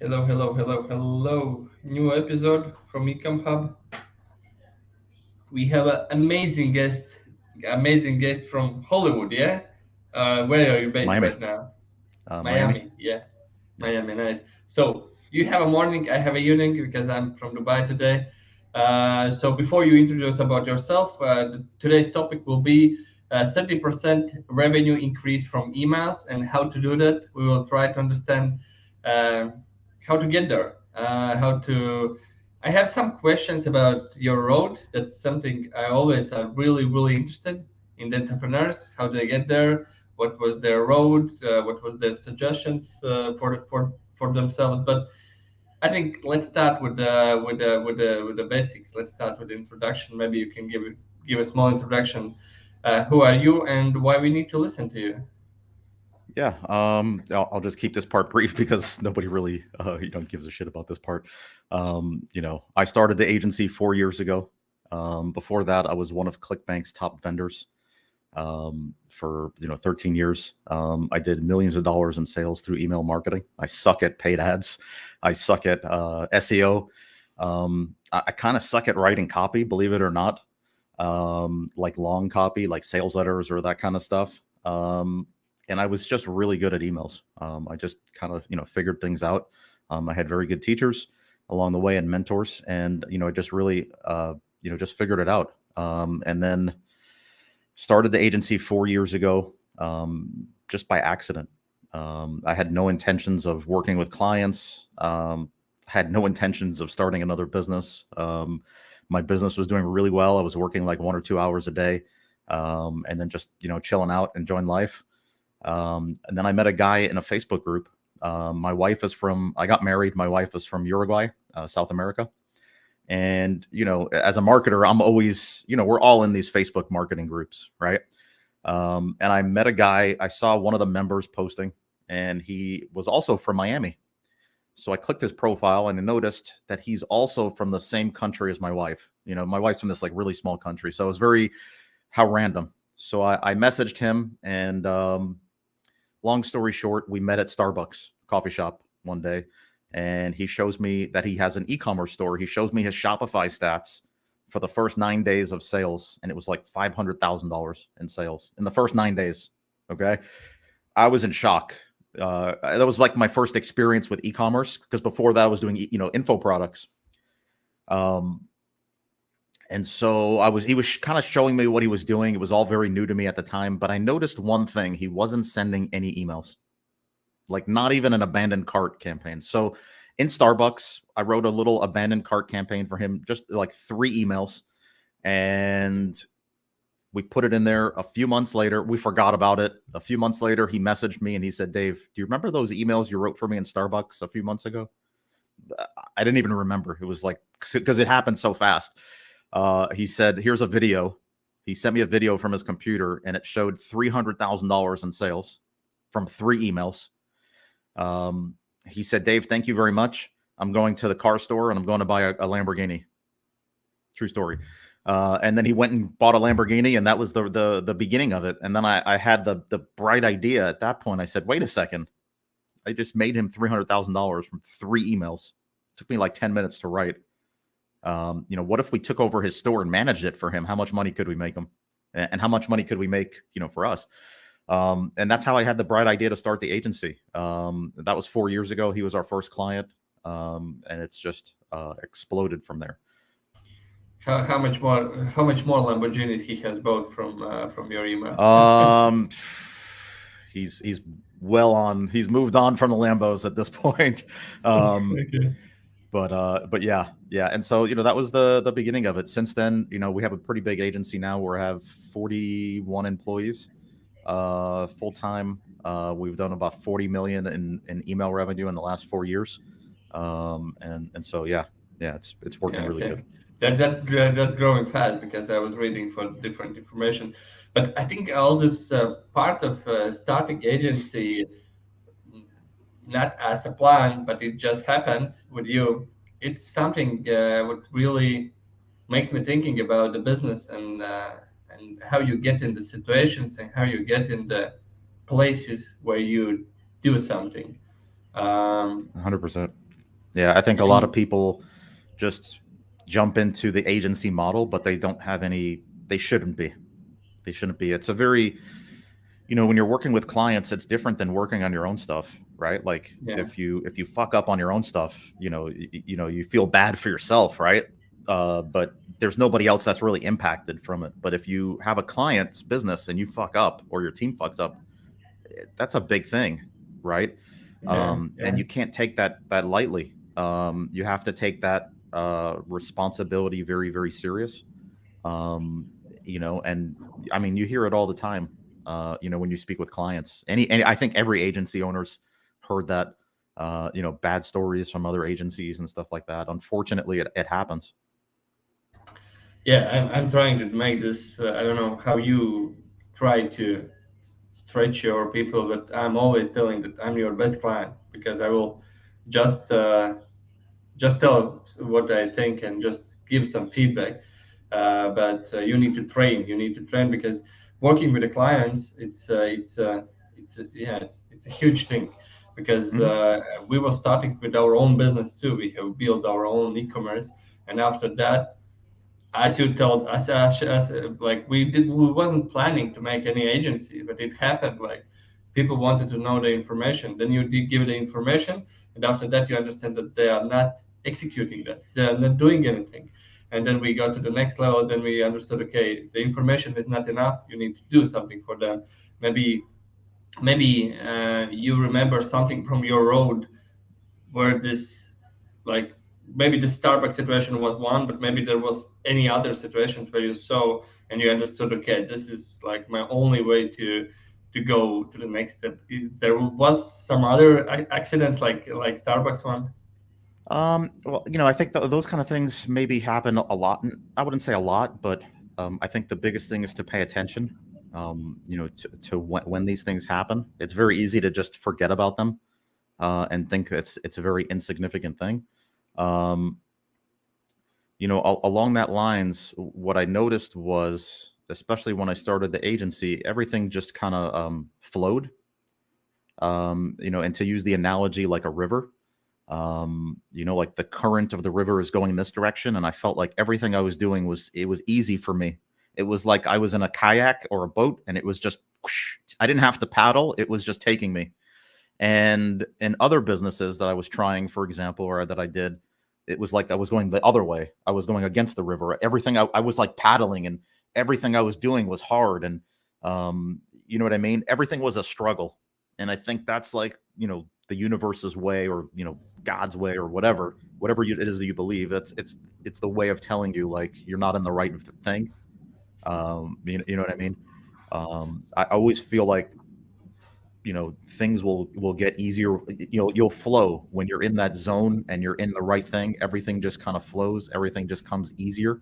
Hello, hello, hello, hello. New episode from Ecom Hub. We have an amazing guest from Hollywood, yeah? Where are you based Miami. right now? Miami. Miami, yeah. Yeah. Miami, nice. So you have a morning, I have a evening because I'm from Dubai today. So before you introduce about yourself, today's topic will be 30% revenue increase from emails and how to do that. We will try to understand how to get there, how to. I have some questions about your road. That's something I always are really interested in the entrepreneurs, how they get there, what was their road, what was their suggestions for themselves. But I think let's start with the basics. Let's start with the introduction. Maybe you can give a small introduction. Who are you and why we need to listen to you? Yeah. I'll just keep this part brief because nobody really, gives a shit about this part. I started the agency 4 years ago. Before that, I was one of ClickBank's top vendors for 13 years. I did millions of dollars in sales through email marketing. I suck at paid ads. I suck at SEO. I kind of suck at writing copy, believe it or not. Like long copy, like sales letters or that kind of stuff. And I was just really good at emails. I just kind of figured things out. I had very good teachers along the way and mentors, and I just really just figured it out. And then started the agency 4 years ago, just by accident. I had no intentions of working with clients. Had no intentions of starting another business. My business was doing really well. I was working like 1 or 2 hours a day, and then just chilling out, enjoying life. And then I met a guy in a Facebook group. My wife is from. I got married. My wife is from Uruguay, South America. And as a marketer, I'm always we're all in these Facebook marketing groups, right? And I met a guy. I saw one of the members posting, and he was also from Miami. So I clicked his profile and I noticed that he's also from the same country as my wife. My wife's from this like really small country. So it was very how random. So I messaged him, and long story short, we met at Starbucks coffee shop one day, and he shows me that he has an e-commerce store. He shows me his Shopify stats for the first 9 days of sales, and it was like $500,000 in sales in the first 9 days. Okay, I was in shock. That was like my first experience with e-commerce because before that I was doing info products. Um, and so he was kind of showing me what he was doing. It was all very new to me at the time, but I noticed one thing: he wasn't sending any emails, like not even an abandoned cart campaign. So in Starbucks, I wrote a little abandoned cart campaign for him, just like 3 emails, and we put it in there. A few months later, we forgot about it. A few months later, he messaged me and he said, "Dave, do you remember those emails you wrote for me in Starbucks a few months ago?" I didn't even remember. It was like because it happened so fast. He said, "Here's a video." He sent me a video from his computer, and it showed $300,000 in sales from 3 emails. He said, "Dave, thank you very much. I'm going to the car store and I'm going to buy a Lamborghini." True story. And then he went and bought a Lamborghini, and that was the beginning of it. And then I had the bright idea at that point. I said, "Wait a second! I just made him $300,000 from 3 emails. It took me like 10 minutes to write. What if we took over his store and managed it for him? How much money could we make him? And how much money could we make, for us?" And that's how I had the bright idea to start the agency. That was 4 years ago. He was our first client, and it's just exploded from there. How much more Lamborghinis he has bought from your email? Um, he's well on. He's moved on from the Lambos at this point. Um, Okay. but yeah. And so that was the beginning of it. Since then, we have a pretty big agency now. We have 41 employees, full time. We've done about 40 million in email revenue in the last 4 years. And so yeah, it's working Yeah, really okay. good. That's growing fast because I was reading for different information, but I think all this part of starting agency, mm, not as a plan, but it just happens with you. It's something what really makes me thinking about the business and how you get in the situations and how you get in the places where you do something. Um, 100%. Yeah, I think a lot of And people just jump into the agency model, but they don't have any. They shouldn't be. They shouldn't be. It's a very, when you're working with clients, it's different than working on your own stuff, right? Like yeah, if you fuck up on your own stuff, you feel bad for yourself, right? But there's nobody else that's really impacted from it. But if you have a client's business and you fuck up or your team fucks up, that's a big thing, right? yeah, And yeah, you can't take that lightly. You have to take that responsibility very, very serious. Um, and I mean, you hear it all the time. When you speak with clients, any I think every agency owner's heard that. Bad stories from other agencies and stuff like that. Unfortunately, it happens. yeah. I'm trying to make this. I don't know how you try to stretch your people, but I'm always telling that I'm your best client because I will just uh, just tell what I think and just give some feedback. But you need to train. You need to train because working with the clients, it's a huge thing because Hmm. we were starting with our own business too. We have built our own e-commerce, and after that, as you told us, like we wasn't planning to make any agency, but it happened. Like people wanted to know the information, then you did give the information, and after that you understand that they are not executing that, they are not doing anything, and then we got to the next level. Then we understood, okay, the information is not enough, you need to do something for them. Maybe you remember something from your road where this, like, maybe the Starbucks situation was one, but maybe there was any other situations where you saw and you understood, okay, this is like my only way to go to the next step. There was some other accidents like Starbucks one. Well, I think those kind of things maybe happen a lot. I wouldn't say a lot, but I think the biggest thing is to pay attention. To when these things happen, it's very easy to just forget about them and think it's a very insignificant thing. Um, along that lines, what I noticed was, especially when I started the agency, everything just kind of flowed. And to use the analogy like a river, like the current of the river is going in this direction, and I felt like everything I was doing was easy for me. It was like I was in a kayak or a boat, and it was just whoosh. I didn't have to paddle; it was just taking me. And in other businesses that I was trying, for example, or that I did, it was like I was going the other way. I was going against the river. Everything I was like paddling, and everything I was doing was hard. And you know what I mean? Everything was a struggle. And I think that's like, the universe's way, or God's way, or whatever it is that you believe. It's the way of telling you, like, you're not in the right thing. You know what I mean? I always feel like, things will get easier. You'll flow when you're in that zone and you're in the right thing. Everything just kind of flows. Everything just comes easier.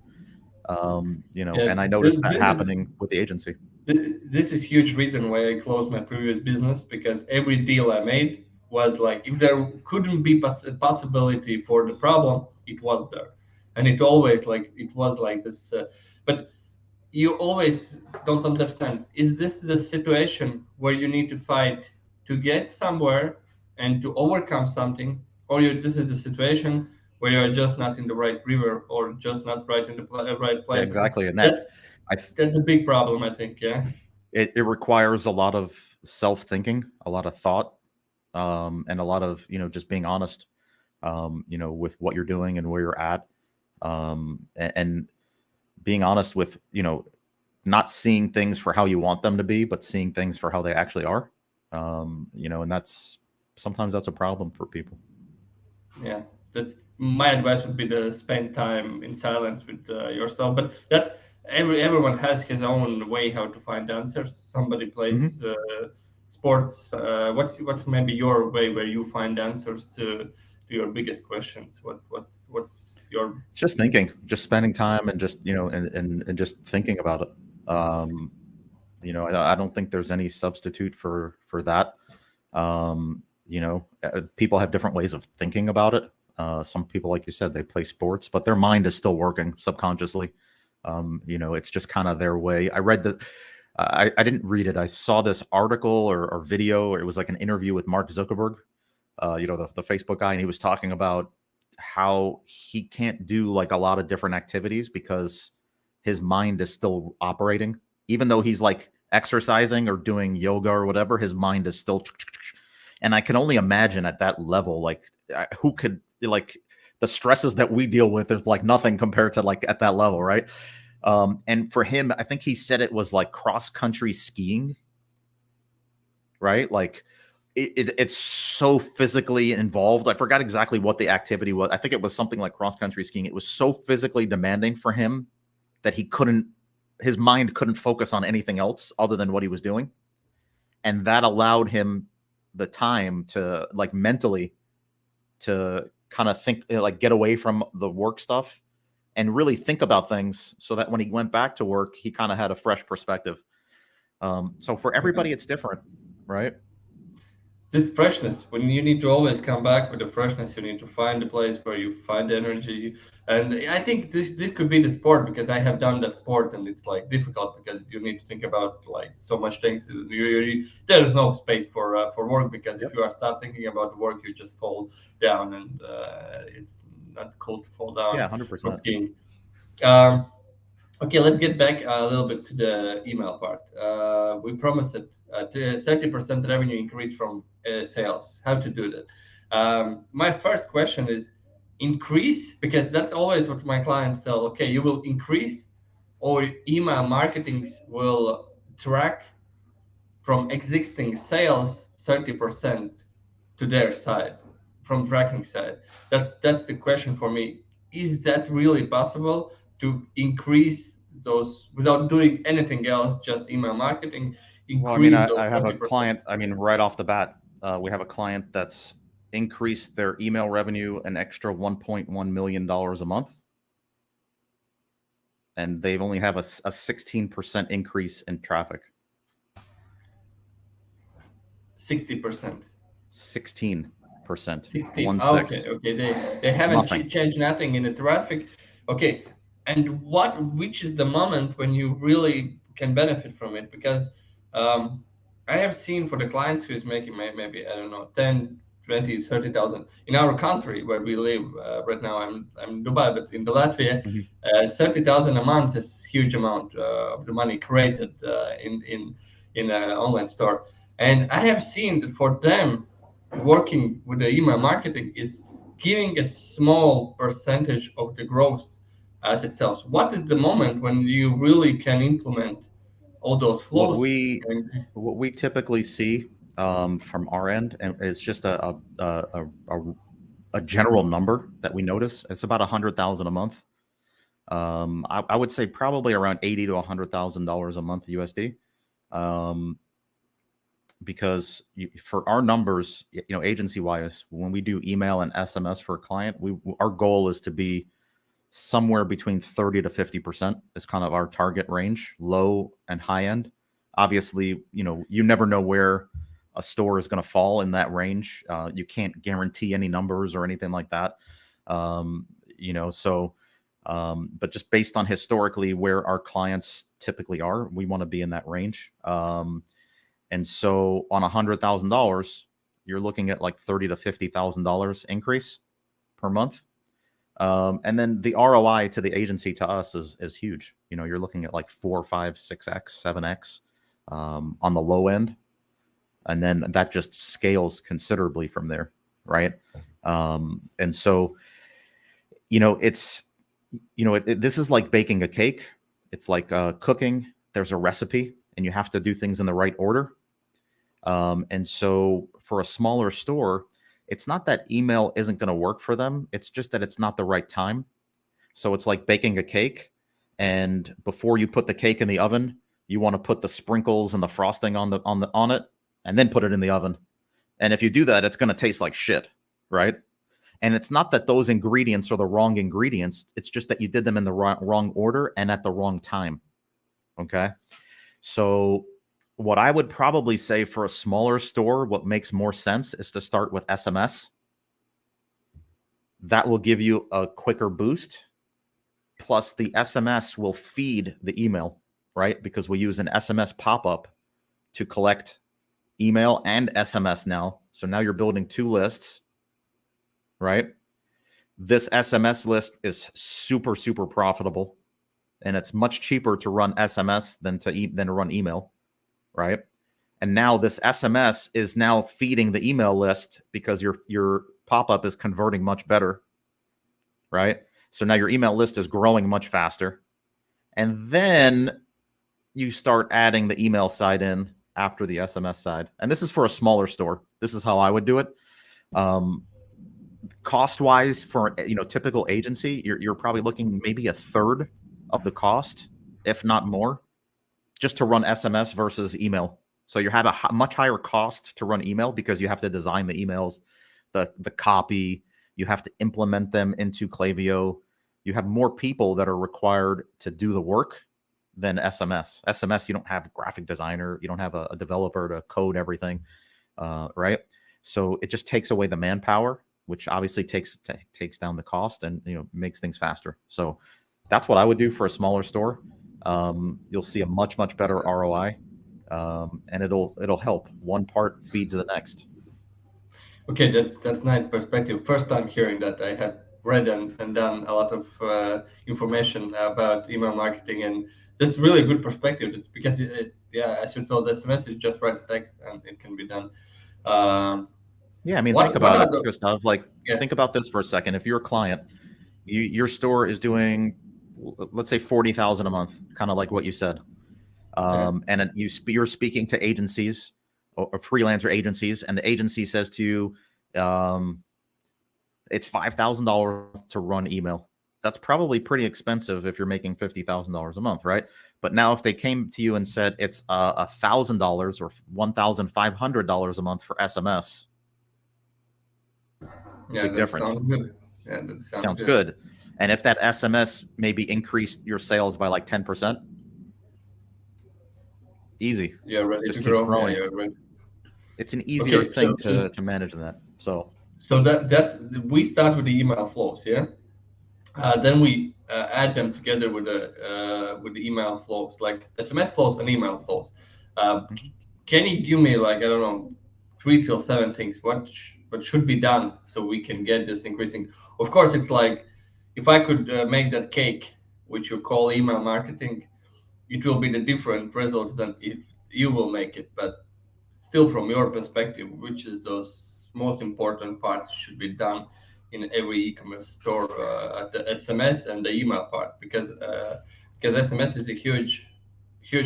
Yeah, And I noticed that happening with the agency. this is huge reason why I closed my previous business, because every deal I made was like, if there couldn't be a possibility for the problem, it was there, and it was like this. But you always don't understand, is this the situation where you need to fight to get somewhere and to overcome something, or this is the situation where you're just not in the right river or just not right in the right Yeah, place. And exactly. And that's I that's a big problem, I think. Yeah, it requires a lot of self thinking, a lot of thought, and a lot of just being honest, with what you're doing and where you're at, and being honest with not seeing things for how you want them to be, but seeing things for how they actually are. And sometimes that's a problem for people. yeah. That my advice would be to spend time in silence with yourself. But that's everyone has his own way how to find answers. Somebody plays Hmm. sports. What's maybe your way where you find answers to your biggest questions? What's your Just thinking, just spending time, and just and just thinking about it. I don't think there's any substitute for that. People have different ways of thinking about it. Some people, like you said, they play sports, but their mind is still working subconsciously. It's just kind of their way. I didn't read it. I saw this article or video, or it was like an interview with Mark Zuckerberg, the Facebook guy, and he was talking about how he can't do like a lot of different activities because his mind is still operating. Even though he's like exercising or doing yoga or whatever, his mind is still. And I can only imagine at that level, like who could, like, the stresses that we deal with is like nothing compared to like at that level, right? And for him, I think he said it was like cross country skiing, right? Like it's so physically involved. I forgot exactly what the activity was. I think it was something like cross country skiing. It was so physically demanding for him that his mind couldn't focus on anything else other than what he was doing. And that allowed him the time to like mentally to kind of think, like get away from the work stuff and really think about things so that when he went back to work, he kind of had a fresh perspective. So for everybody, it's different, right? This freshness, when you need to always come back with the freshness, you need to find the place where you find energy. And I think this could be the sport, because I have done that sport, and it's like difficult because you need to think about like so much things. There is no space for work, because if you are start thinking about work, you just fall down, and it's not cool to fall down Yeah, from 100%. skiing. Um, Okay, let's get back a little bit to the email part. We promised it 30% revenue increase from sales. How to do that? My first question is increase, because that's always what my clients tell. Okay, you will increase, or email marketing will track from existing sales 30% to their side, from tracking side. That's the question for me. Is that really possible to increase those without doing anything else, just email marketing, Well, I mean, increase those I have a 30%? client, I mean, right off the bat, we have a client that's increased their email revenue an extra $1.1 million a month. And they've only have a 16% increase in traffic. 60%. 16%. 16. 1 Okay, 6. okay. They haven't Nothing. changed nothing in the traffic. Okay, and which is the moment when you really can benefit from it? Because I have seen for the clients who is making maybe, I don't know, 10, 20, 30,000 in our country where we live right now. I'm in Dubai, but in the Latvia, Mhm. 30,000 a month is huge amount of the money created in an online store. And I have seen that for them, working with the email marketing is giving a small percentage of the growth as itself. What is the moment when you really can implement all those What flows? we And what we typically see from our end, and it's just a general number that we notice. It's about 100,000 a month. I would say probably around $80,000 to $100,000 a month USD. Because for our numbers, agency wise, when we do email and SMS for a client, our goal is to be somewhere between 30 to 50% is kind of our target range, low and high end. Obviously, you never know where a store is going to fall in that range. You can't guarantee any numbers or anything like that. But just based on historically where our clients typically are, we want to be in that range. And so on $100,000, you're looking at like $30,000 to $50,000 increase per month. And then the ROI to the agency to us is huge. You're looking at like 4, 5, 6x, 7x on the low end. And then that just scales considerably from there. Right. And so, this is like baking a cake. It's like cooking. There's a recipe and you have to do things in the right order. And so for a smaller store, it's not that email isn't going to work for them. It's just that it's not the right time. So it's like baking a cake. And before you put the cake in the oven, you want to put the sprinkles and the frosting on it and then put it in the oven. And if you do that, it's going to taste like shit. Right. And it's not that those ingredients are the wrong ingredients. It's just that you did them in the wrong order and at the wrong time. Okay. So what I would probably say for a smaller store, what makes more sense is to start with SMS. That will give you a quicker boost. Plus, the SMS will feed the email, right? Because we use an SMS pop-up to collect email and SMS now. So now you're building two lists, right? This SMS list is super, super profitable, and it's much cheaper to run SMS than to run email, right? And now this SMS is now feeding the email list because your pop-up is converting much better, right? So now your email list is growing much faster. And then you start adding the email side in after the SMS side. And this is for a smaller store. This is how I would do it. Cost-wise, for typical agency, you're probably looking maybe a third of the cost, if not more, just to run SMS versus email. So you have a much higher cost to run email because you have to design the emails, the copy, you have to implement them into Klaviyo. You have more people that are required to do the work than SMS. SMS, you don't have a graphic designer, you don't have a developer to code everything, right? So it just takes away the manpower, which obviously takes down the cost and makes things faster. So that's what I would do for a smaller store. You'll see a much better ROI, and it'll help. One part feeds the next. Okay, that's nice perspective. First time hearing that. I have read and done a lot of information about email marketing, and that's really good perspective because as you told, SMS is just write the text and it can be done. Yeah, I mean, think about it, Gustav. Think about this for a second. If you're a client, your store is doing, let's say, 40,000 a month, kind of like what you said, and you're speaking to agencies or freelancer agencies, and the agency says to you, it's $5,000 to run email. That's probably pretty expensive if you're making $50,000 a month, right? But now if they came to you and said it's $1,000 or $1,500 a month for SMS, big difference. Sounds good. Yeah, that sounds good. And if that SMS maybe increased your sales by like 10%, easy. Yeah, ready just to keeps grow. growing. Yeah, ready. It's an easier thing to manage that. So we start with the email flows, yeah. Then we add them together with the email flows, like SMS flows and email flows. Can you give me, like, I don't know, 3 till 7 things what should be done so we can get this increasing? Of course, it's like if I could make that cake, which you call email marketing, it will be the different results than if you will make it. But still, from your perspective, which is those most important parts should be done in every e-commerce store, at the SMS and the email part, because SMS is a huge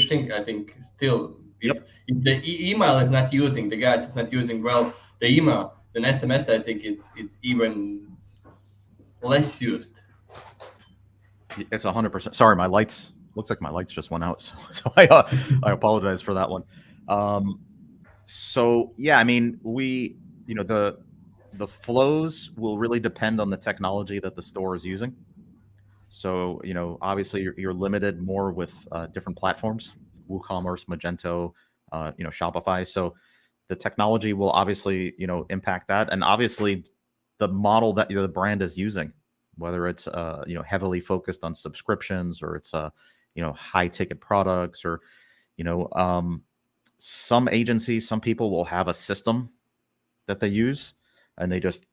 thing. I think still, if the email is not using, the guys is not using well the email, then SMS, I think it's even less used. It's 100%. Sorry, my lights, looks like my lights just went out, so I apologize for that one. So yeah, I mean, the flows will really depend on the technology that the store is using. So, obviously you're limited more with different platforms, WooCommerce, Magento, Shopify. So the technology will obviously, impact that. And obviously the model that the brand is using, whether it's, heavily focused on subscriptions, or it's, high ticket products, or, some agencies, some people will have a system that they use, and they just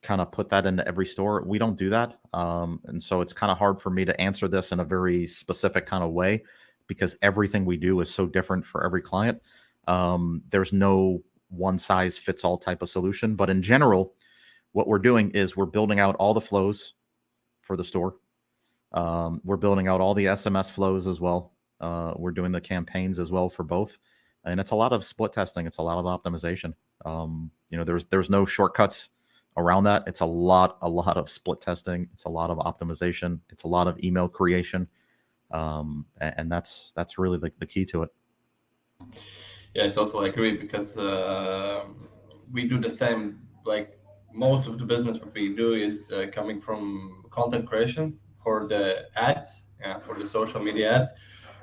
kind of put that into every store. We don't do that. And so it's kind of hard for me to answer this in a very specific kind of way, because everything we do is so different for every client. There's no one size fits all type of solution, but in general, what we're doing is we're building out all the flows for the store. We're building out all the SMS flows as well. We're doing the campaigns as well for both. And it's a lot of split testing. It's a lot of optimization. There's no shortcuts around that. It's a lot of split testing. It's a lot of optimization. It's a lot of email creation. And that's really the key to it. Yeah, I totally agree, because we do the same. Like, most of the business what we do is coming from content creation for the ads, for the social media ads.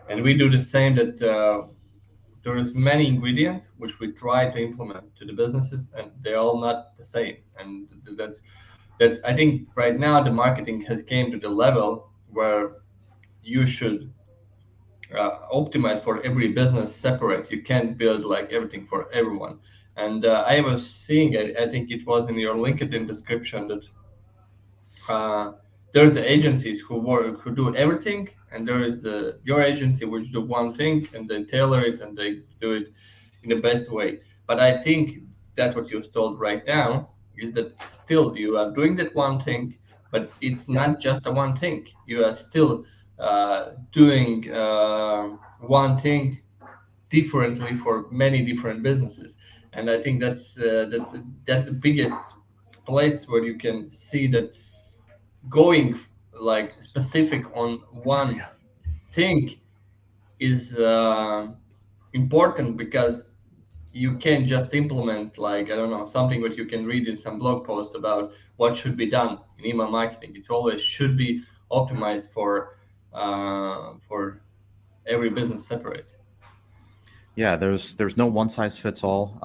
And we do the same, that there is many ingredients which we try to implement to the businesses, and they're all not the same. And that's I think right now the marketing has came to the level where you should optimize for every business separate. You can't build like everything for everyone. And I was seeing, I think it was in your LinkedIn description, that there's the agencies who do everything, and there is your agency which do one thing and they tailor it and they do it in the best way. But I think that what you've told right now is that still you are doing that one thing, but it's not just a one thing. You are still doing one thing differently for many different businesses, and I think that's the biggest place where you can see that going like specific on one thing is important, because you can't just implement, like, I don't know, something that you can read in some blog post about what should be done in email marketing. It always should be optimized for every business separate. Yeah, there's no one size fits all.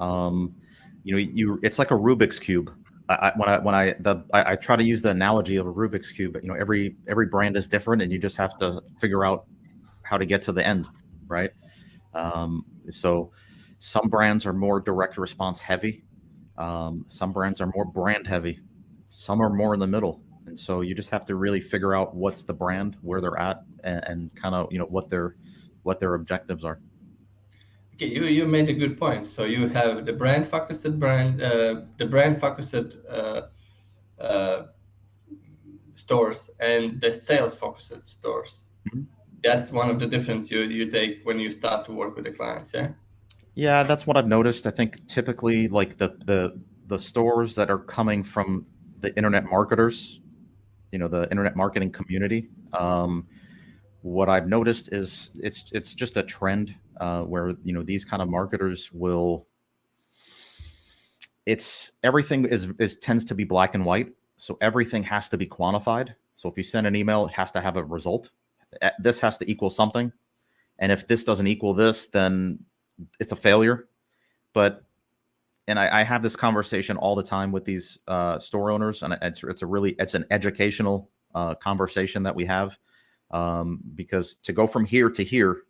It's like a Rubik's cube. I try to use the analogy of a Rubik's cube. Every brand is different, and you just have to figure out how to get to the end, right? So some brands are more direct response heavy. Some brands are more brand heavy. Some are more in the middle. And so you just have to really figure out what's the brand, where they're at, and kind of what their objectives are. Okay, you made a good point. So you have the brand focused uh, stores and the sales focused stores. Mhm. That's one of the difference you take when you start to work with the clients. Yeah. Yeah, that's what I've noticed. I think typically like the stores that are coming from the internet marketers, the internet marketing community. What I've noticed is it's just a trend where these kind of marketers will. It's everything is tends to be black and white, so everything has to be quantified. So if you send an email, it has to have a result. This has to equal something, and if this doesn't equal this, then it's a failure. And I have this conversation all the time with these store owners, and it's an educational conversation that we have, because to go from here to here,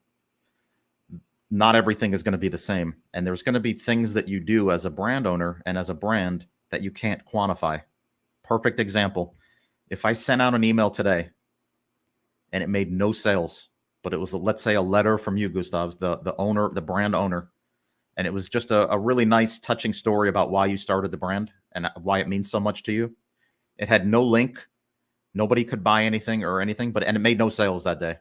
not everything is going to be the same, and there's going to be things that you do as a brand owner and as a brand that you can't quantify. Perfect example: if I sent out an email today and it made no sales, but it was, let's say, a letter from you, Gustav, the owner, the brand owner, and it was just a really nice, touching story about why you started the brand and why it means so much to you. It had no link. Nobody could buy anything or anything, and it made no sales that day.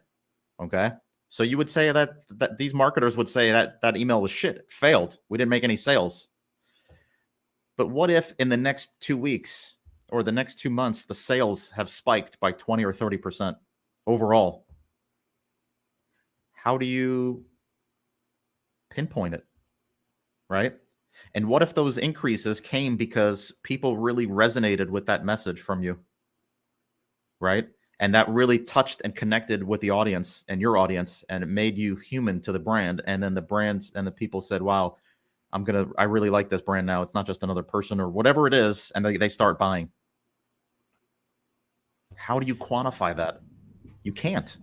Okay. So you would say that these marketers would say that email was shit. It failed. We didn't make any sales. But what if in the next 2 weeks or the next 2 months, the sales have spiked by 20 or 30% overall? How do you pinpoint it? Right? And what if those increases came because people really resonated with that message from you? Right? And that really touched and connected with the audience and your audience, and it made you human to the brand. And then the brands and the people said, wow, I really like this brand now. It's not just another person or whatever it is. And they start buying. How do you quantify that? You can't.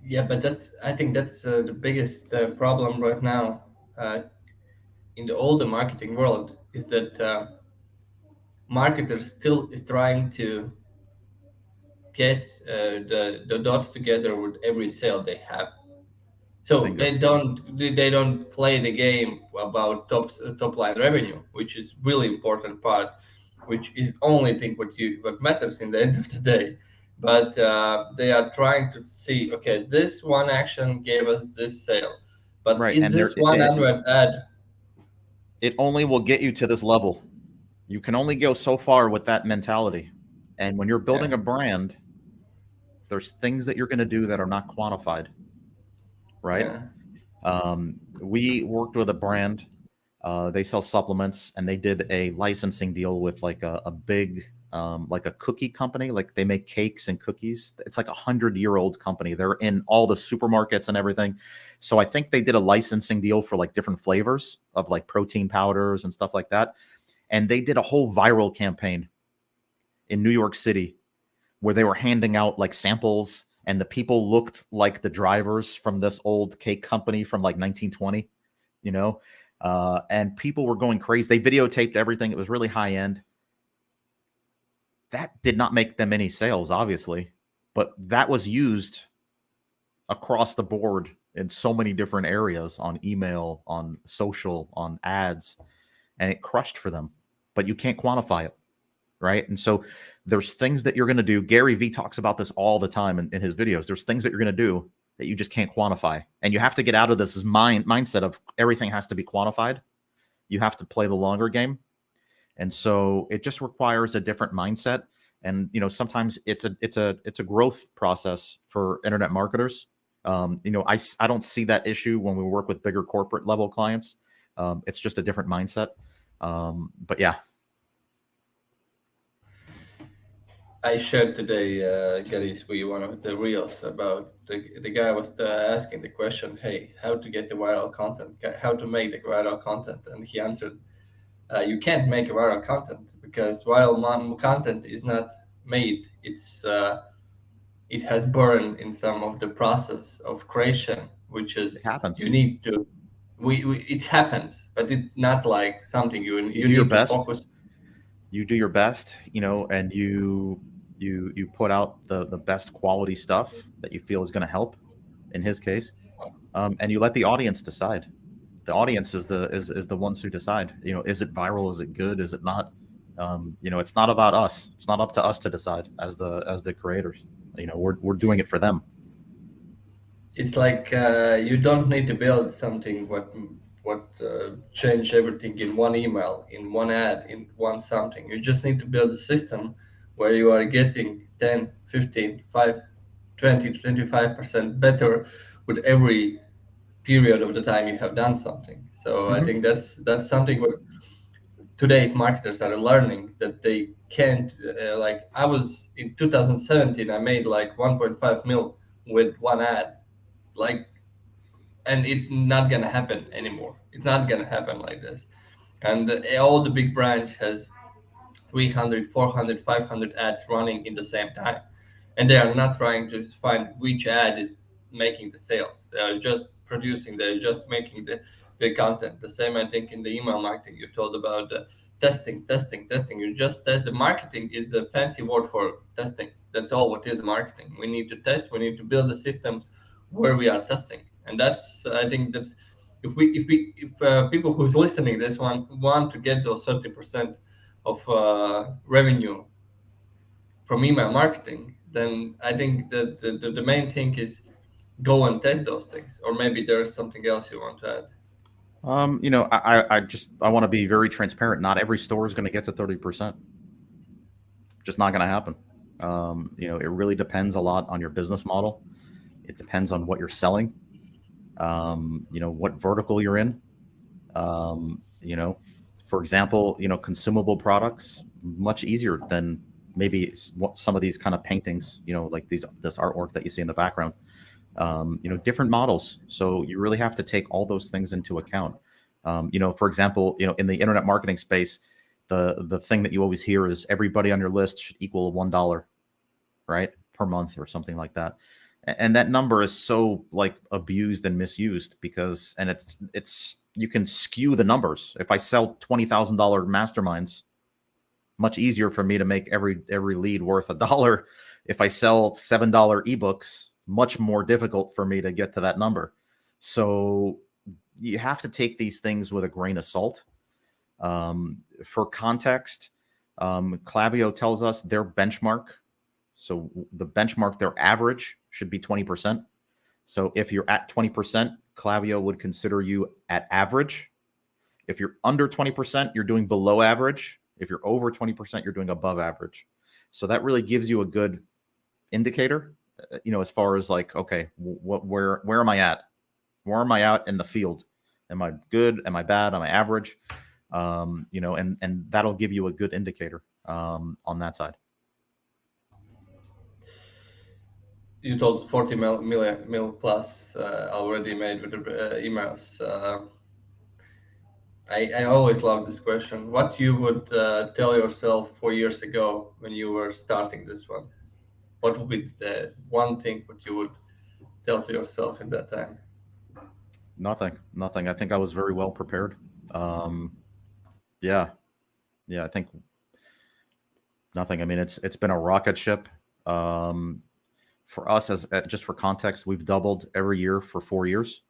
Yeah, but I think that's the biggest problem right now in the older marketing world, is that marketers still is trying to get the dots together with every sale they have. So Bingo. they don't play the game about top line revenue, which is really important part, which is only thing what matters in the end of the day. But they are trying to see, okay, this one action gave us this sale, but Right. is And this 100 ad? it only will get you to this level. You can only go so far with that mentality. And when you're building a brand, there's things that you're going to do that are not quantified. Right. Yeah. We worked with a brand. They sell supplements, and they did a licensing deal with like a big, like a cookie company. Like they make cakes and cookies. It's like 100-year-old company. They're in all the supermarkets and everything. So I think they did a licensing deal for like different flavors of like protein powders and stuff like that. And they did a whole viral campaign in New York City where they were handing out like samples, and the people looked like the drivers from this old cake company from like 1920, and people were going crazy. They videotaped everything. It was really high end. That did not make them any sales, obviously, but that was used across the board in so many different areas, on email, on social, on ads, and it crushed for them. But you can't quantify it, right? And so there's things that you're going to do. Gary Vee talks about this all the time in his videos. There's things that you're going to do that you just can't quantify. And you have to get out of this mindset of everything has to be quantified. You have to play the longer game. And so it just requires a different mindset. And, you know, sometimes it's a growth process for internet marketers. You know, I don't see that issue when we work with bigger corporate level clients. It's just a different mindset. But yeah. I shared today, Gary, with one of the reels about the guy was asking the question, hey, how to get the viral content, how to make the viral content. And he answered, you can't make a viral content because viral content is not made. It has burned in some of the process of creation, which is It happens. you need to. It happens, but it's not like something you do need your to best. focus. You do your best, you know, and you put out the best quality stuff that you feel is going to help. In his case, and you let the audience decide. The audience is the ones who decide. You know, is it viral? Is it good? Is it not? You know, it's not about us. It's not up to us to decide as the creators. You know, we're doing it for them. It's like you don't need to build something what change everything in one email, in one ad, in one something. You just need to build a system where you are getting 10, 15, 5, 20 to 25% better with every period of the time you have done something. So I think that's something what today's marketers are learning, that they can't like I was in 2017, I made like 1.5 mil with one ad, like, and it's not gonna happen anymore. It's not gonna happen like this. And all the big brands has 300, 400, 500 ads running in the same time, and they are not trying to find which ad is making the sales. They are just producing. They're just making the content. The same, I think, in the email marketing you told about testing, testing, testing. You just test. The marketing is the fancy word for testing. That's all what is marketing. We need to test. We need to build the systems where we are testing, and that's, I think that if people who's listening this one want to get those 30% of revenue from email marketing, then I think that the main thing is go and test those things. Or maybe there's something else you want to add. You know, I want to be very transparent. Not every store is going to get to 30%. Just not going to happen. You know, it really depends a lot on your business model. It depends on what you're selling. You know, what vertical you're in. You know, for example, you know, consumable products, much easier than maybe some of these kind of paintings, you know, like this artwork that you see in the background. You know, different models. So you really have to take all those things into account. You know, for example, you know, in the internet marketing space, the thing that you always hear is everybody on your list should equal $1, right, per month or something like that. And that number is so like abused and misused because, and it's you can skew the numbers. If I sell $20,000 masterminds, much easier for me to make every lead worth $1. If I sell $7 ebooks, much more difficult for me to get to that number. So you have to take these things with a grain of salt. For context, Klaviyo tells us their benchmark. So the benchmark, their average should be 20%. So if you're at 20%, Klaviyo would consider you at average. If you're under 20%, you're doing below average. If you're over 20%, you're doing above average. So that really gives you a good indicator, you know, as far as like, okay, where am I at? Where am I out in the field? Am I good? Am I bad? Am I average? You know, and that'll give you a good indicator on that side. You told 40 mil plus already made with the emails. I always love this question. What you would tell yourself 4 years ago when you were starting this one? What would be the one thing that you would tell to yourself in that time? Nothing. I think I was very well prepared. Yeah. I think Nothing. I mean, it's been a rocket ship. Um, for us, as just for context, we've doubled every year for 4 years.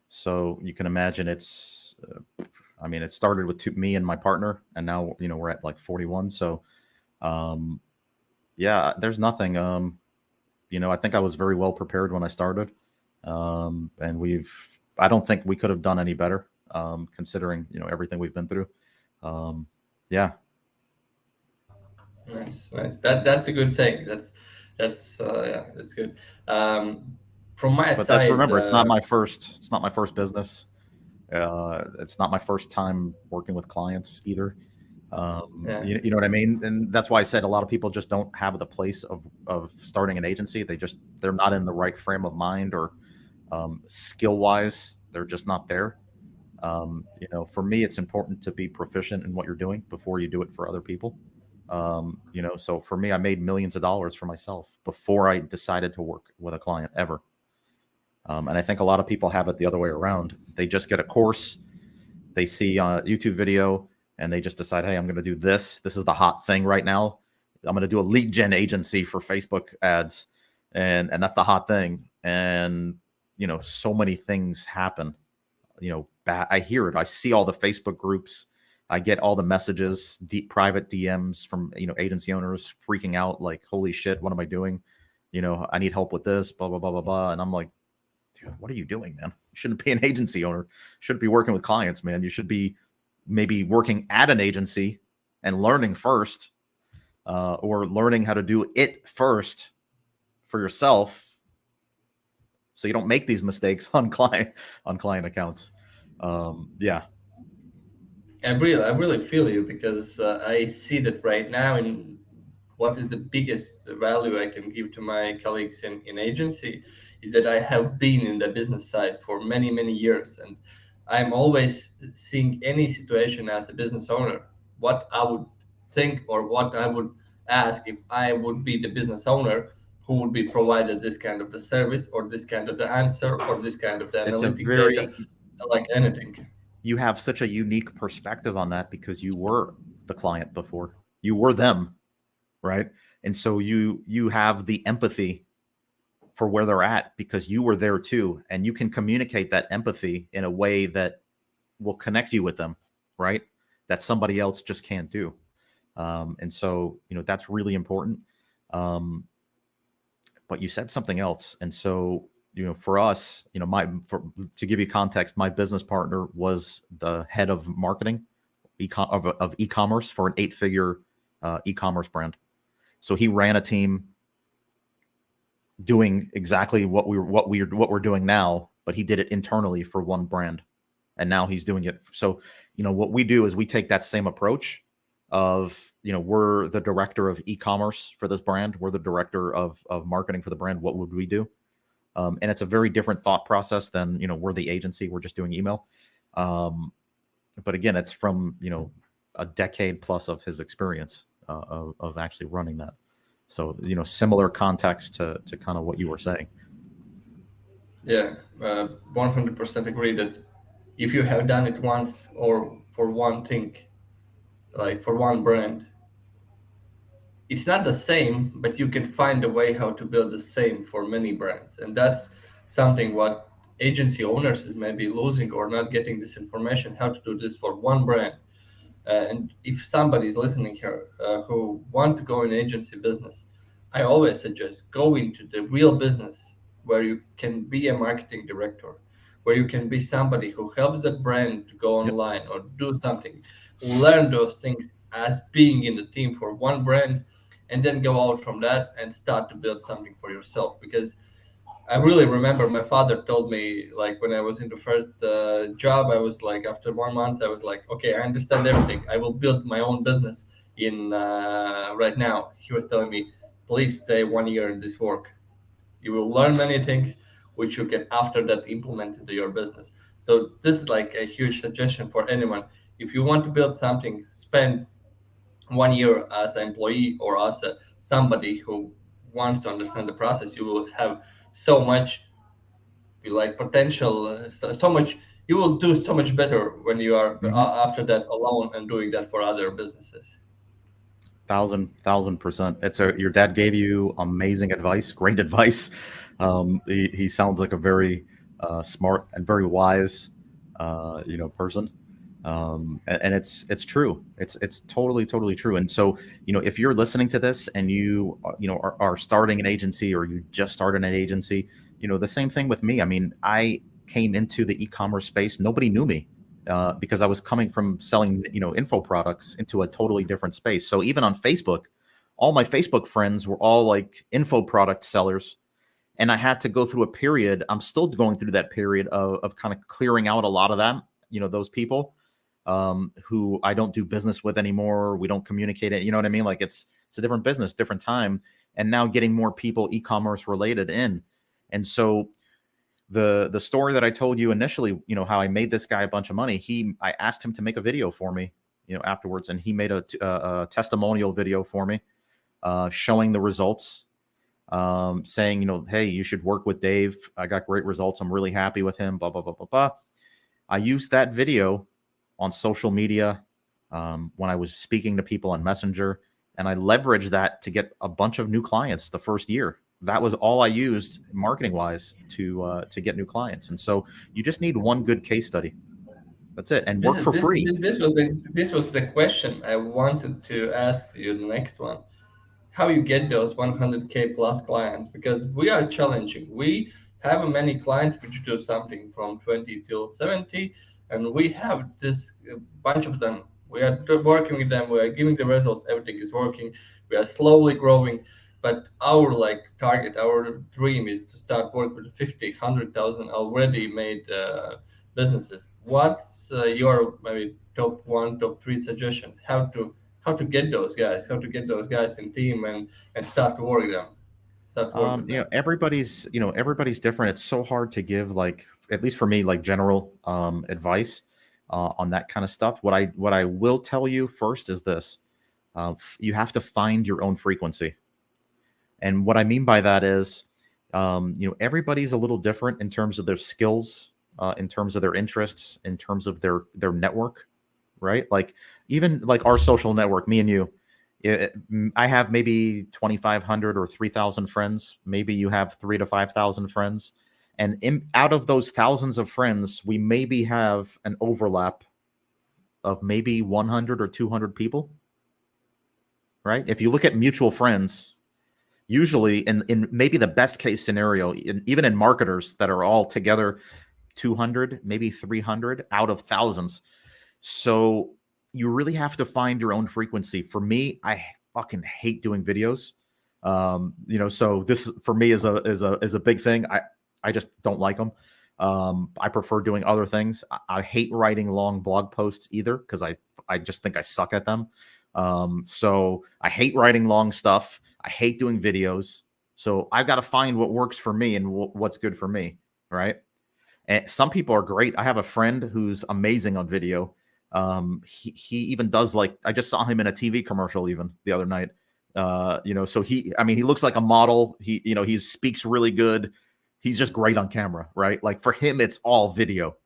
So you can imagine I mean, it started with me and my partner, and now we're at like 41. So um, yeah, there's nothing. I think I was very well prepared when I started, and I don't think we could have done any better, considering everything we've been through. Um, yeah, Nice, nice. That's a good saying. That's yeah, that's good. Um, from my but that's side, remember, it's not my first business. It's not my first time working with clients either. yeah, You know what I mean? And that's why I said a lot of people just don't have the place of starting an agency. They're not in the right frame of mind, or skill wise, they're just not there. For me, it's important to be proficient in what you're doing before you do it for other people. So for me, I made millions of dollars for myself before I decided to work with a client ever. And I think a lot of people have it the other way around. They just get a course, they see a YouTube video, and they just decide, hey, I'm going to do this. This is the hot thing right now. I'm going to do a lead gen agency for Facebook ads, and that's the hot thing. And so many things happen. I hear it. I see all the Facebook groups. I get all the messages, deep private DMs from agency owners freaking out, like, holy shit, what am I doing? I need help with this, blah blah blah blah blah. And I'm like, dude, what are you doing, man? You shouldn't be an agency owner. You shouldn't be working with clients, man. You should be maybe working at an agency and learning first, or learning how to do it first for yourself, so you don't make these mistakes on client accounts. Yeah, I really feel you because I see that right now. And what is the biggest value I can give to my colleagues in agency is that I have been in the business side for many, many years. And I'm always seeing any situation as a business owner, what I would think or what I would ask if I would be the business owner who would be provided this kind of the service or this kind of the answer or this kind of the it's a analytic data, very like anything. you have such a unique perspective on that because you were the client before. You were them, right? And so you have the empathy for where they're at because you were there too, and you can communicate that empathy in a way that will connect you with them, right? That somebody else just can't do. And so that's really important. Um, but you said something else, and so for us, to give you context, my business partner was the head of marketing of e-commerce for an 8-figure e-commerce brand. So he ran a team doing exactly what we're doing now, but he did it internally for one brand, and now he's doing it. So what we do is we take that same approach of we're the director of e-commerce for this brand, we're the director of marketing for the brand. What would we do? And it's a very different thought process than we're the agency, we're just doing email. But again, it's from a decade plus of his experience of actually running that. So similar context to kind of what you were saying. Yeah, 100% agree that if you have done it once or for one thing, like for one brand, it's not the same, but you can find a way how to build the same for many brands. And that's something what agency owners is maybe losing or not getting this information how to do this for one brand. And if somebody is listening here who want to go in agency business, I always suggest go into the real business where you can be a marketing director, where you can be somebody who helps the brand to go Yep. online or do something. Learn those things as being in the team for one brand, and then go out from that and start to build something for yourself. Because I really remember my father told me, like, when I was in the first job, I was like, after 1 month, I was like, okay, I understand everything. I will build my own business in right now. He was telling me, please stay 1 year in this work. You will learn many things, which you can after that implement into your business. So this is like a huge suggestion for anyone. If you want to build something, spend 1 year as an employee or as somebody who wants to understand the process. You will have so much like potential, so much. You will do so much better when you are Mhm. after that alone and doing that for other businesses. 1,000%. Your dad gave you amazing advice, great advice. He sounds like a very smart and very wise, person. And it's true. It's totally true. And so, if you're listening to this and you, are starting an agency, or you just started an agency, the same thing with me. I mean, I came into the e-commerce space. Nobody knew me. Because I was coming from selling, info products into a totally different space. So even on Facebook, all my Facebook friends were all like info product sellers. And I had to go through a period. I'm still going through that period of kind of clearing out a lot of them, those people who I don't do business with anymore. We don't communicate it. You know what I mean? Like it's a different business, different time. And now getting more people e-commerce related in. And so the story that I told you initially, how I made this guy a bunch of money. I asked him to make a video for me, afterwards, and he made a testimonial video for me, showing the results, saying, hey, you should work with Dave. I got great results. I'm really happy with him. Blah blah blah blah blah. I used that video on social media when I was speaking to people on Messenger, and I leveraged that to get a bunch of new clients the first year. That was all I used marketing wise to get new clients. And so you just need one good case study. That's it. And work for free. This was the question I wanted to ask you, the next one. How you get those 100K plus clients? Because we are challenging. We have many clients which do something from 20 till 70, and we have this bunch of them. We are working with them. We are giving the results. Everything is working. We are slowly growing. But our target, our dream is to start work with 50, 100,000 already made businesses. What's your maybe top one, top three suggestions? How to get those guys, in team and start to work them, with them? Everybody's different. It's so hard to give, like, at least for me, like general advice on that kind of stuff. What I will tell you first is this: you have to find your own frequency. And what I mean by that is, everybody's a little different in terms of their skills, in terms of their interests, in terms of their network, right? Like even like our social network, me and you, I have maybe 2,500 or 3,000 friends. Maybe you have 3,000 to 5,000 friends. And out of those thousands of friends, we maybe have an overlap of maybe 100 or 200 people, right? If you look at mutual friends, usually in maybe the best case scenario, even in marketers that are all together, 200, maybe 300 out of thousands. So you really have to find your own frequency. For me, I fucking hate doing videos. So this for me is a big thing. I just don't like them. I prefer doing other things. I hate writing long blog posts either, because I just think I suck at them. So I hate writing long stuff. I hate doing videos. So I've got to find what works for me and what's good for me, right? And some people are great. I have a friend who's amazing on video. He even does, like, I just saw him in a TV commercial even the other night. So he looks like a model. He speaks really good. He's just great on camera, right? Like for him, it's all video,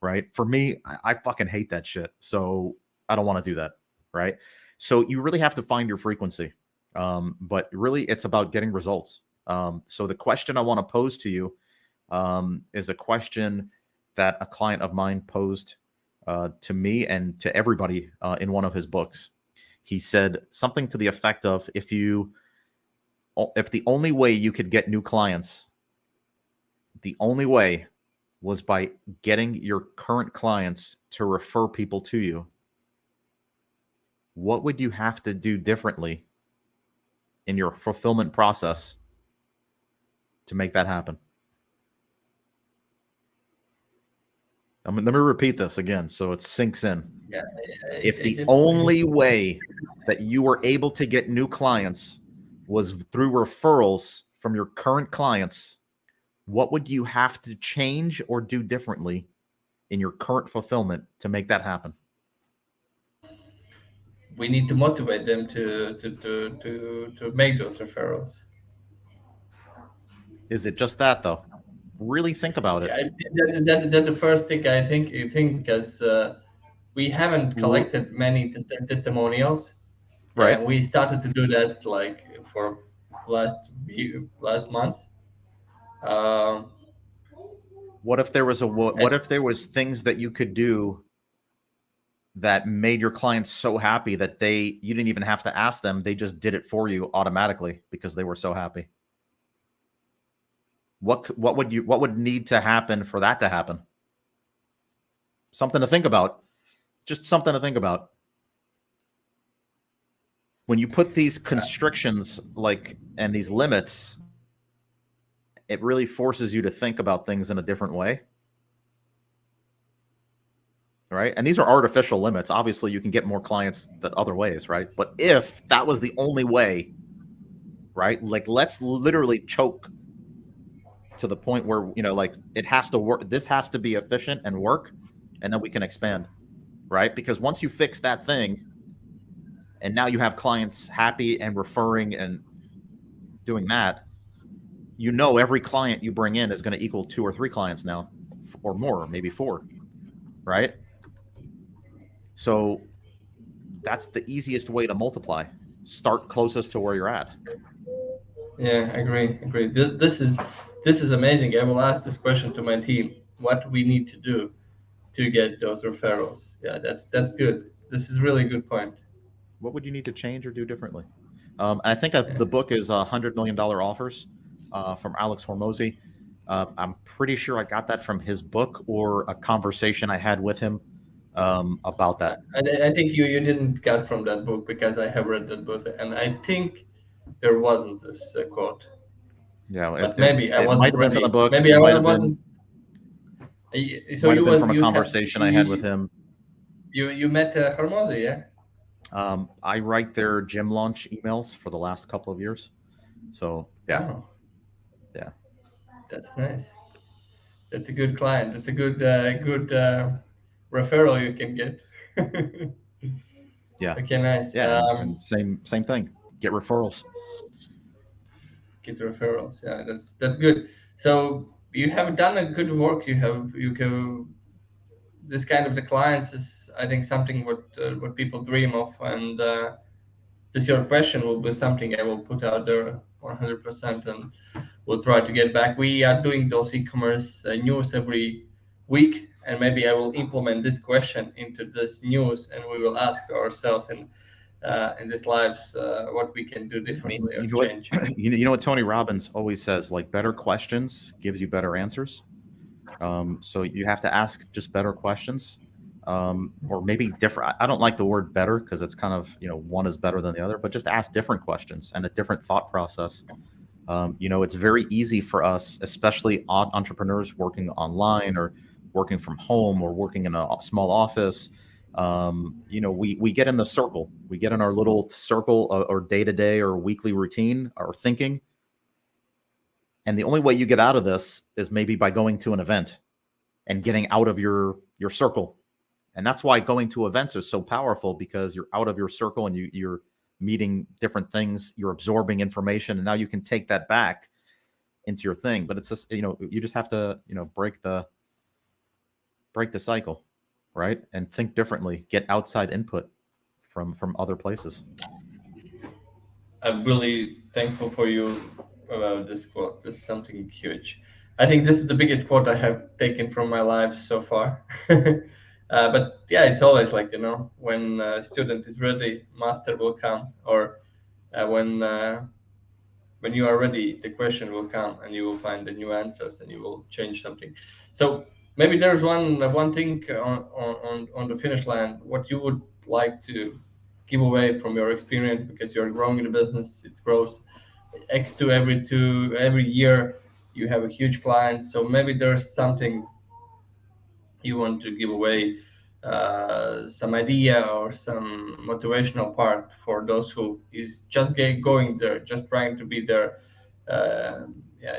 right? For me, I fucking hate that shit. So I don't want to do that, right? So you really have to find your frequency. But really, it's about getting results. So the question I want to pose to you is a question that a client of mine posed to me and to everybody in one of his books. He said something to the effect of, if the only way you could get new clients, the only way was by getting your current clients to refer people to you, what would you have to do differently in your fulfillment process to make that happen? Let me repeat this again so it sinks in. Yeah, if the only way that you were able to get new clients was through referrals from your current clients, what would you have to change or do differently in your current fulfillment to make that happen? We need to motivate them to make those referrals. Is it just that though? Really think about it. That's the first thing I think, because we haven't collected many testimonials. Right. And we started to do that like for last months. Um, What if there was what and if there was things that you could do that made your clients so happy that you didn't even have to ask them, they just did it for you automatically because they were so happy? What would need to happen for that to happen? Something to think about. Just something to think about. When you put these constrictions and these limits, it really forces you to think about things in a different way. Right? And these are artificial limits. Obviously, you can get more clients than other ways, right? But if that was the only way, right? Like, let's literally choke to the point where, it has to work. This has to be efficient and work, and then we can expand, right? Because once you fix that thing, and now you have clients happy and referring and doing that, every client you bring in is going to equal 2 or 3 clients now, or more, maybe 4, right? So that's the easiest way to multiply. Start closest to where you're at. yeah, I agree. This is amazing. I will ask this question to my team. What we need to do to get those referrals? Yeah, that's good. This is really good point. What would you need to change or do differently? I think the book is $100 million offers from Alex Hormozi. I'm pretty sure I got that from his book or a conversation I had with him about that. I think you didn't get from that book, because I have read that book, and I think there wasn't this quote. Yeah, but maybe I it wasn't might have been ready. from the book. Maybe it I might have wasn't. So might you have been was from a you conversation I had with him. You met Hormozi, yeah? I write their gym launch emails for the last couple of years. So yeah. Oh, yeah, that's nice. That's a good client. That's a good referral you can get. yeah, Okay, nice. yeah. And same thing. Get referrals. Get referrals. Yeah, that's good. So you have done a good work. You go. This kind of the clients is, I think, something what people dream of, and this your question will be something I will put out there 100%, and we'll try to get back. We are doing those e-commerce news every week, and maybe I will implement this question into this news, and we will ask ourselves in this lives what we can do differently or change. You know what Tony Robbins always says, like, better questions gives you better answers. So you have to ask just better questions, or maybe different. I don't like the word better because it's kind of, one is better than the other, but just ask different questions and a different thought process. It's very easy for us, especially entrepreneurs working online or working from home or working in a small office. We get in the circle. We get in our little circle or day-to-day or weekly routine or thinking. And the only way you get out of this is maybe by going to an event and getting out of your circle. And that's why going to events is so powerful, because you're out of your circle and you're meeting different things, you're absorbing information, and now you can take that back into your thing. But it's just, you just have to, break the cycle, right? And think differently, get outside input from other places. I'm really thankful for you about this quote. This is something huge. I think this is the biggest quote I have taken from my life so far. But yeah, it's always like, when a student is ready, master will come, or when you are ready, the question will come, and you will find the new answers, and you will change something. So maybe there's one thing on the finish line, what you would like to give away from your experience, because you're growing the business, it grows X2 every year. You have a huge client, so maybe there's something you want to give away, some idea or some motivational part for those who is just going there, just trying to be there,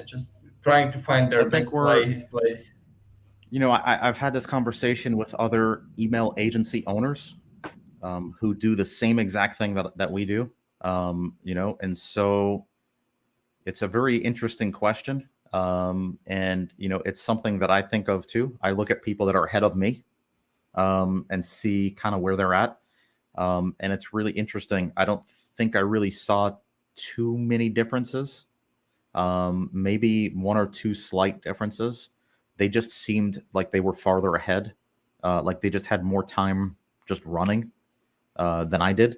just trying to find their best place. I've had this conversation with other email agency owners who do the same exact thing that we do, and so it's a very interesting question. And it's something that I think of too. I look at people that are ahead of me and see kind of where they're at. And it's really interesting. I don't think I really saw too many differences. Maybe one or two slight differences. They just seemed like they were farther ahead. Like they just had more time just running than I did,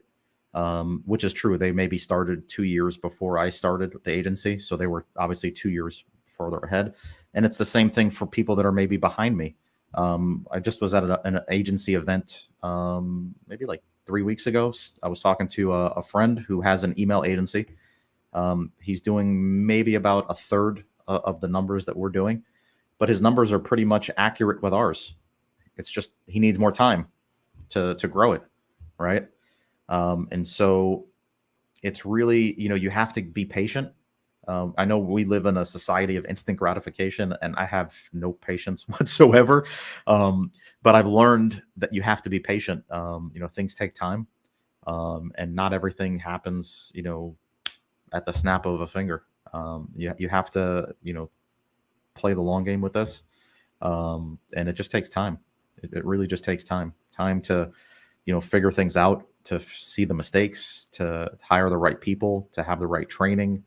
which is true. They maybe started 2 years before I started the agency. So they were obviously 2 years further ahead. And it's the same thing for people that are maybe behind me. I just was at an agency event maybe like 3 weeks ago. I was talking to a friend who has an email agency. He's doing maybe about a third of the numbers that we're doing, but his numbers are pretty much accurate with ours. It's just he needs more time to grow it, right? And so it's really, you have to be patient. I know we live in a society of instant gratification, and I have no patience whatsoever. But I've learned that you have to be patient. Things take time, and not everything happens, at the snap of a finger. You have to, play the long game with this, and it just takes time. It really just takes time to, figure things out, to see the mistakes, to hire the right people, to have the right training,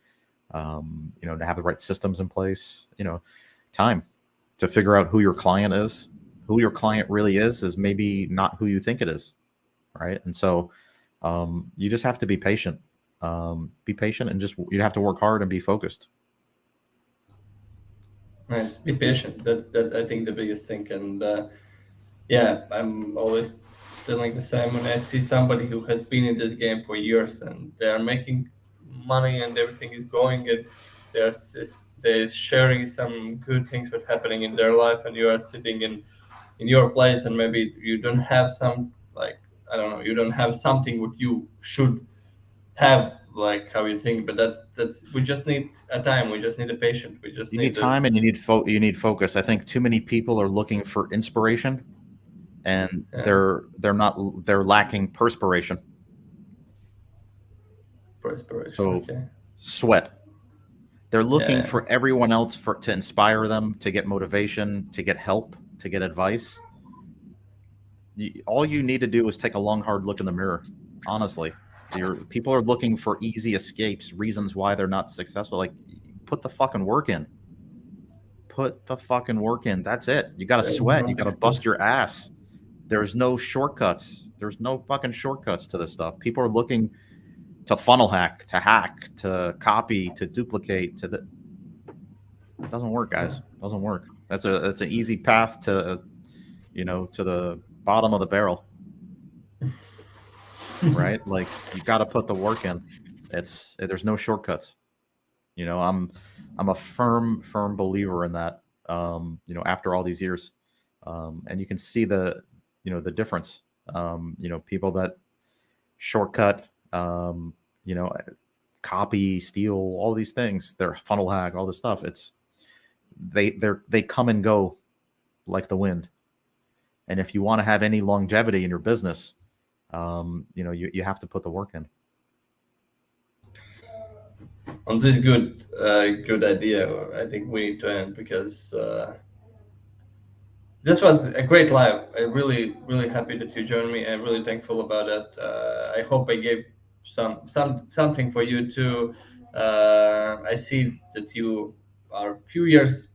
to have the right systems in place, time to figure out who your client is. Who your client really is maybe not who you think it is, right? And so you just have to be patient. Be patient, and you have to work hard and be focused. Nice. Be patient. That's I think the biggest thing. And yeah, I'm always feeling the same when I see somebody who has been in this game for years and they are making money and everything is going, and they're sharing some good things what's happening in their life, and you are sitting in your place, and maybe you don't have some, like, I don't know, you don't have something what you should have, like how you think. But that's we just need a time, we just need a patient, we just You need time, and you need focus. I think too many people are looking for inspiration, and they're lacking perspiration. So okay. sweat. They're looking for everyone else to inspire them, to get motivation, to get help, to get advice. All you need to do is take a long, hard look in the mirror. Honestly, people are looking for easy escapes, reasons why they're not successful. Like, put the fucking work in. Put the fucking work in. That's it. You got to sweat. You got to bust your ass. There's no shortcuts. There's no fucking shortcuts to this stuff. People are looking to funnel hack, to copy, to duplicate. It doesn't work, guys. It doesn't work. That's an easy path to, to the bottom of the barrel. Right? Like, you got to put the work in. There's no shortcuts. I'm a firm believer in that. After all these years, and you can see the difference. People that shortcut, copy, steal, all these things, they're funnel hack, all this stuff. They come and go like the wind. And if you want to have any longevity in your business, you have to put the work in. On this good idea, I think we need to end, because this was a great live. I'm really happy that you joined me. I'm really thankful about it. I hope I gave something for you too. I see that you are a few years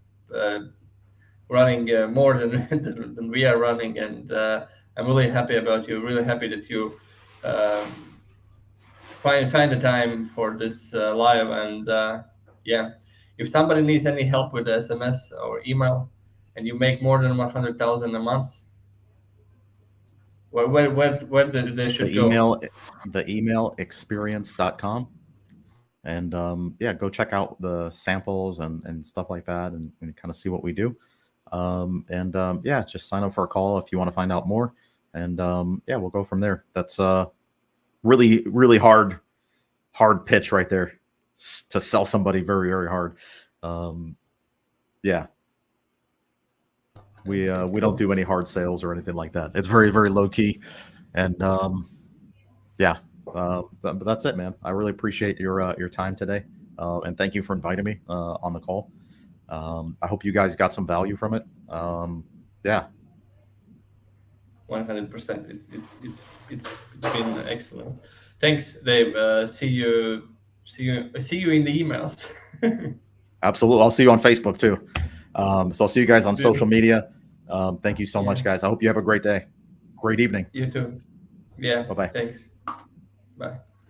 running more than we are running, and I'm really happy about you. Really happy that you find the time for this live. And if somebody needs any help with SMS or email, and you make more than 100,000 a month, where they should go? The email experience.com. And go check out the samples and stuff like that, and kind of see what we do. Just sign up for a call if you want to find out more. And we'll go from there. That's really hard pitch right there to sell somebody very, very hard. We don't do any hard sales or anything like that. It's very, very low key. And but that's it, man. I really appreciate your time today, and thank you for inviting me on the call. I hope you guys got some value from it. 100%. It's been excellent. Thanks, Dave. See you in the emails. Absolutely. I'll see you on Facebook too. So I'll see you guys on social media. Thank you so much, Yeah. guys. I hope you have a great day. Great evening. You too. Yeah. Bye-bye. Thanks. Bye.